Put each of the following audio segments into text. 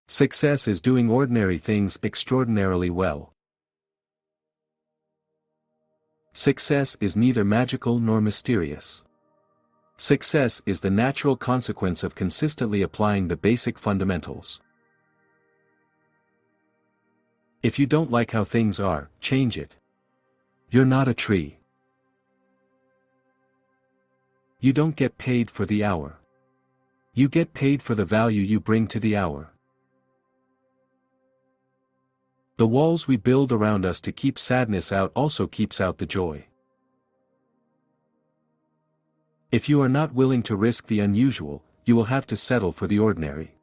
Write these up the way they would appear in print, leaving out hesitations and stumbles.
Success is doing ordinary things extraordinarily well. Success is neither magical nor mysterious. Success is the natural consequence of consistently applying the basic fundamentals. If you don't like how things are, change it. You're not a tree. You don't get paid for the hour. You get paid for the value you bring to the hour. The walls we build around us to keep sadness out also keeps out the joy. If you are not willing to risk the unusual, you will have to settle for the ordinary.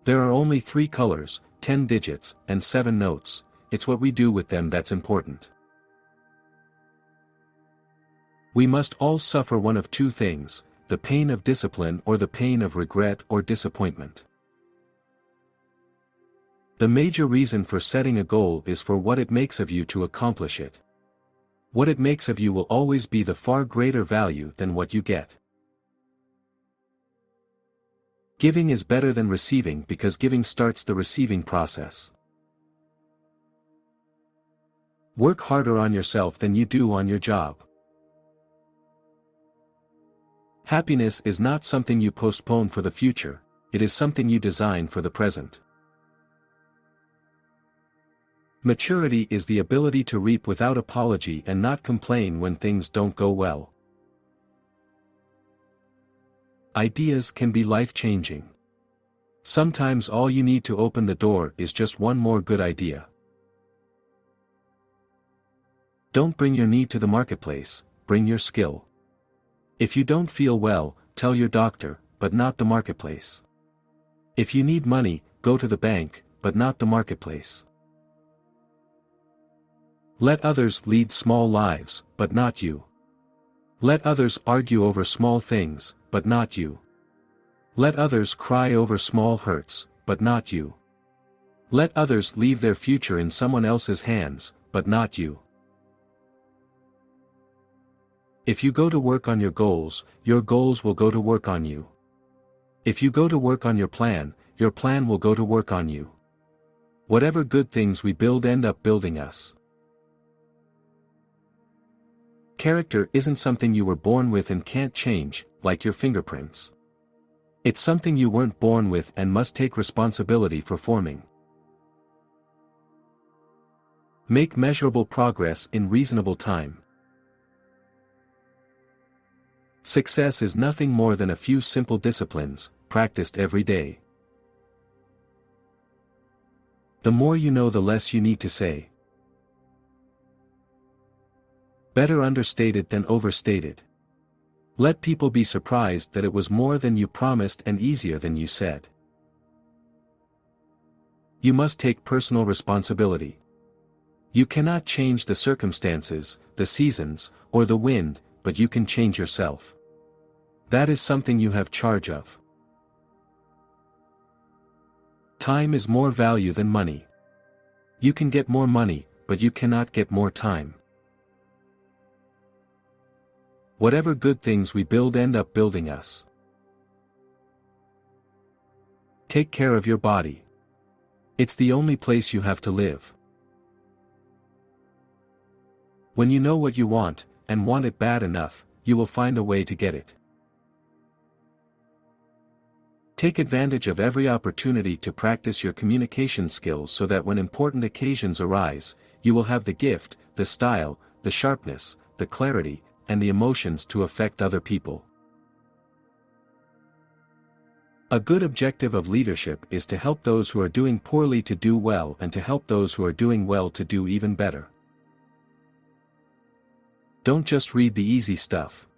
There are only 3 colors, 10 digits, and 7 notes. It's what we do with them that's important. We must all suffer one of 2 things, the pain of discipline or the pain of regret or disappointment. The major reason for setting a goal is for what it makes of you to accomplish it. What it makes of you will always be the far greater value than what you get. Giving is better than receiving because giving starts the receiving process. Work harder on yourself than you do on your job. Happiness is not something you postpone for the future, it is something you design for the present. Maturity is the ability to reap without apology and not complain when things don't go well. Ideas can be life-changing. Sometimes all you need to open the door is just one more good idea. Don't bring your need to the marketplace, bring your skill. If you don't feel well, tell your doctor, but not the marketplace. If you need money, go to the bank, but not the marketplace. Let others lead small lives, but not you. Let others argue over small things, but not you. Let others cry over small hurts, but not you. Let others leave their future in someone else's hands, but not you. If you go to work on your goals will go to work on you. If you go to work on your plan will go to work on you. Whatever good things we build end up building us. Character isn't something you were born with and can't change, like your fingerprints. It's something you weren't born with and must take responsibility for forming. Make measurable progress in reasonable time. Success is nothing more than a few simple disciplines, practiced every day. The more you know, the less you need to say. Better understated than overstated. Let people be surprised that it was more than you promised and easier than you said. You must take personal responsibility. You cannot change the circumstances, the seasons, or the wind, but you can change yourself. That is something you have charge of. Time is more value than money. You can get more money, but you cannot get more time. Whatever good things we build end up building us. Take care of your body. It's the only place you have to live. When you know what you want, and want it bad enough, you will find a way to get it. Take advantage of every opportunity to practice your communication skills so that when important occasions arise, you will have the gift, the style, the sharpness, the clarity, and the emotions to affect other people. A good objective of leadership is to help those who are doing poorly to do well and to help those who are doing well to do even better. Don't just read the easy stuff.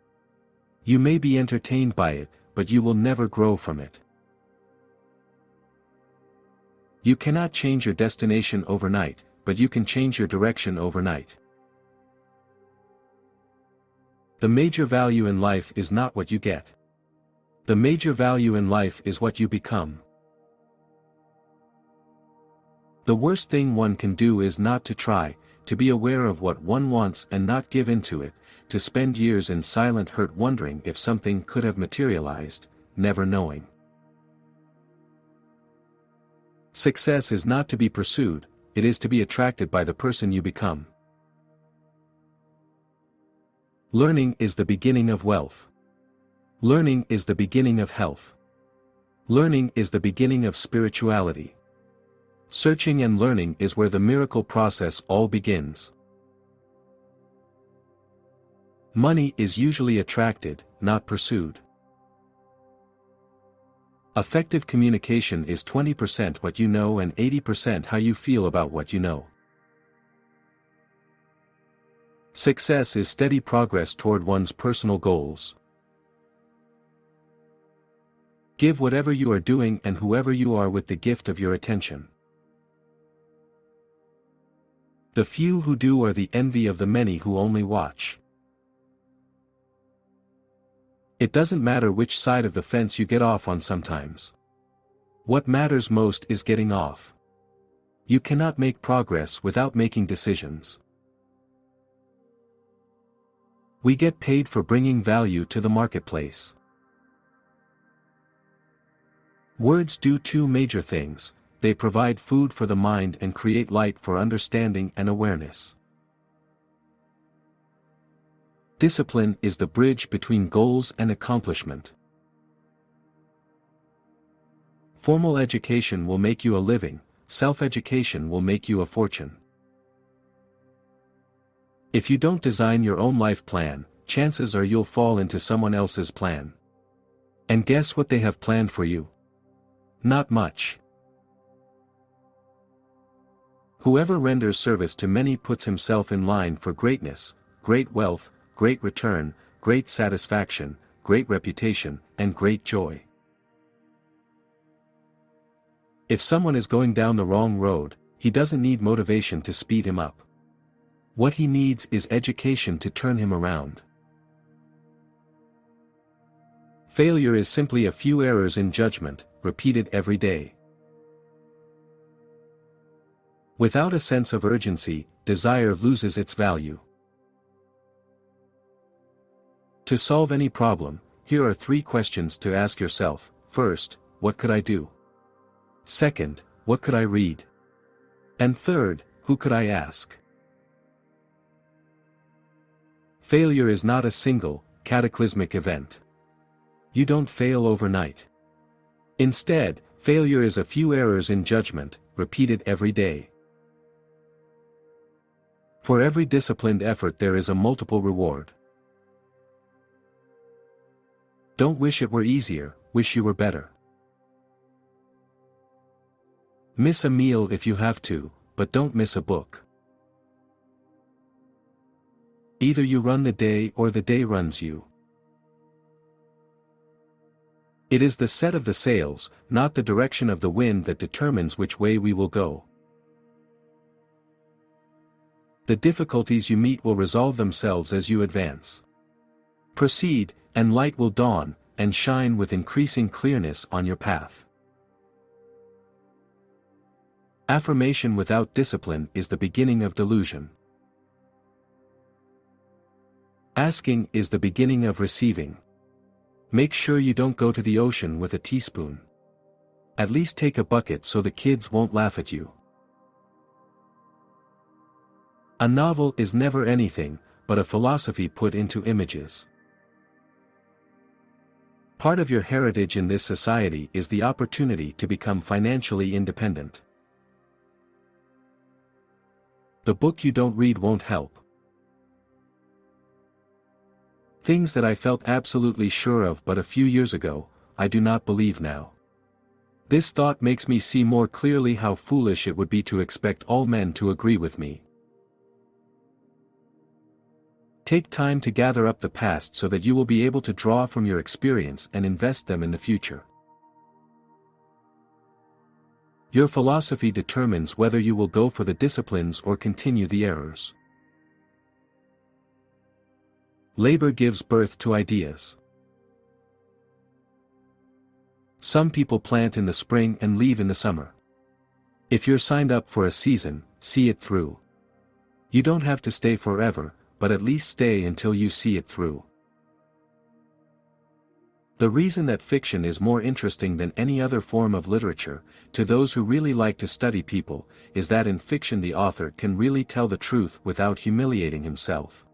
You may be entertained by it, but you will never grow from it. You cannot change your destination overnight, but you can change your direction overnight. The major value in life is not what you get. The major value in life is what you become. The worst thing one can do is not to try, to be aware of what one wants and not give in to it, to spend years in silent hurt wondering if something could have materialized, never knowing. Success is not to be pursued, it is to be attracted by the person you become. Learning is the beginning of wealth. Learning is the beginning of health. Learning is the beginning of spirituality. Searching and learning is where the miracle process all begins. Money is usually attracted, not pursued. Effective communication is 20% what you know and 80% how you feel about what you know. Success is steady progress toward one's personal goals. Give whatever you are doing and whoever you are with the gift of your attention. The few who do are the envy of the many who only watch. It doesn't matter which side of the fence you get off on sometimes. What matters most is getting off. You cannot make progress without making decisions. We get paid for bringing value to the marketplace. Words do two major things: they provide food for the mind and create light for understanding and awareness. Discipline is the bridge between goals and accomplishment. Formal education will make you a living, self-education will make you a fortune. If you don't design your own life plan, chances are you'll fall into someone else's plan. And guess what they have planned for you? Not much. Whoever renders service to many puts himself in line for greatness, great wealth, great return, great satisfaction, great reputation, and great joy. If someone is going down the wrong road, he doesn't need motivation to speed him up. What he needs is education to turn him around. Failure is simply a few errors in judgment, repeated every day. Without a sense of urgency, desire loses its value. To solve any problem, here are 3 questions to ask yourself. First, what could I do? Second, what could I read? And third, who could I ask? Failure is not a single, cataclysmic event. You don't fail overnight. Instead, failure is a few errors in judgment, repeated every day. For every disciplined effort there is a multiple reward. Don't wish it were easier, wish you were better. Miss a meal if you have to, but don't miss a book. Either you run the day or the day runs you. It is the set of the sails, not the direction of the wind, that determines which way we will go. The difficulties you meet will resolve themselves as you advance. Proceed, and light will dawn, and shine with increasing clearness on your path. Affirmation without discipline is the beginning of delusion. Asking is the beginning of receiving. Make sure you don't go to the ocean with a teaspoon. At least take a bucket so the kids won't laugh at you. A novel is never anything but a philosophy put into images. Part of your heritage in this society is the opportunity to become financially independent. The book you don't read won't help. Things that I felt absolutely sure of but a few years ago, I do not believe now. This thought makes me see more clearly how foolish it would be to expect all men to agree with me. Take time to gather up the past so that you will be able to draw from your experience and invest them in the future. Your philosophy determines whether you will go for the disciplines or continue the errors. Labor gives birth to ideas. Some people plant in the spring and leave in the summer. If you're signed up for a season, see it through. You don't have to stay forever, but at least stay until you see it through. The reason that fiction is more interesting than any other form of literature, to those who really like to study people, is that in fiction the author can really tell the truth without humiliating himself.